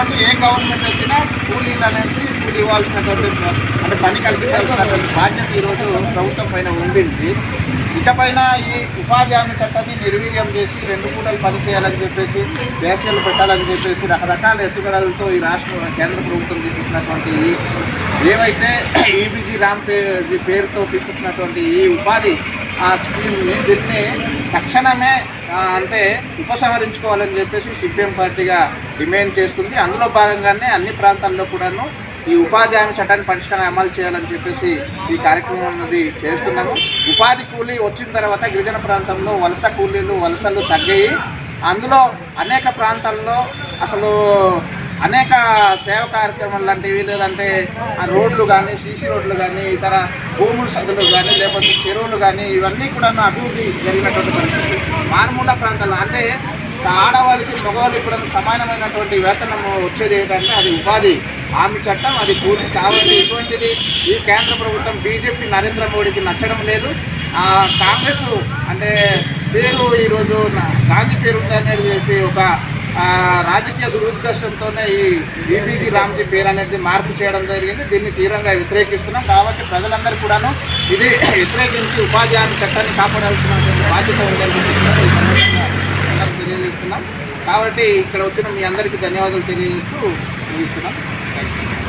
పాటు ఏ గవర్నమెంట్ వచ్చినా కూలీలు అనేది కూలీ ఇవ్వాల్సినటువంటి అంటే పని కల్పించాల్సినటువంటి బాధ్యత ఈరోజు ప్రభుత్వం పైన ఉండింది. ఇకపైన ఈ ఉపాధి హామీ చట్టాన్ని నిర్వీర్యం చేసి 2 పూటలు పని చేయాలని చెప్పేసి దేశాలు పెట్టాలని చెప్పేసి రకరకాల ఎత్తుగడలతో ఈ కేంద్ర ప్రభుత్వం తీసుకుంటున్నటువంటి ఏవైతే ఈబీజీ పేరుతో తీసుకుంటున్నటువంటి ఈ ఉపాధి స్కీమ్ని దీన్ని తక్షణమే అంటే ఉపసంహరించుకోవాలని చెప్పేసి సిపిఎం పార్టీగా డిమాండ్ చేస్తుంది. అందులో భాగంగానే అన్ని ప్రాంతాల్లో కూడాను ఈ ఉపాధి హామీ చట్టాన్ని పటిష్టంగా అమలు చేయాలని చెప్పేసి ఈ కార్యక్రమం అన్నది చేస్తున్నాము. ఉపాధి కూలీ వచ్చిన తర్వాత గిరిజన ప్రాంతంలో వలసలు తగ్గాయి. అందులో అనేక ప్రాంతాల్లో అసలు అనేక సేవ కార్యక్రమాలు లాంటివి లేదంటే రోడ్లు కానీ సీసీ రోడ్లు కానీ ఇతర భూముల సదులు కానీ లేకపోతే చెరువులు కానీ ఇవన్నీ కూడా అభివృద్ధి జరిగినటువంటి పరిస్థితి. మారుమూల ప్రాంతాల్లో అంటే ఆడవాళ్ళకి మగవాళ్ళకి కూడా సమానమైనటువంటి వేతనం వచ్చేది ఏంటంటే అది ఉపాధి హామీ చట్టం, అది పూర్తి కాబట్టి ఇటువంటిది ఈ కేంద్ర ప్రభుత్వం బీజేపీ నరేంద్ర మోడీకి నచ్చడం లేదు. కాంగ్రెస్ అంటే పేరు ఈరోజు గాంధీ పేరు ఉందనేది చెప్పి ఒక రాజకీయ దురుద్దేశంతోనే ఈ ఈబీజీ రామ్జీ పేరు అనేది మార్పు చేయడం జరిగింది. దీన్ని తీవ్రంగా వ్యతిరేకిస్తున్నాం. కాబట్టి ప్రజలందరూ కూడాను ఇది వ్యతిరేకించి ఉపాధి హామీ చట్టాన్ని కాపాడాల్సినటువంటి బాధ్యత ఉందని తెలియజేస్తున్నాం. కాబట్టి ఇక్కడ వచ్చిన మీ అందరికీ ధన్యవాదాలు తెలియజేస్తూ ముగిస్తున్నాం. Thank you.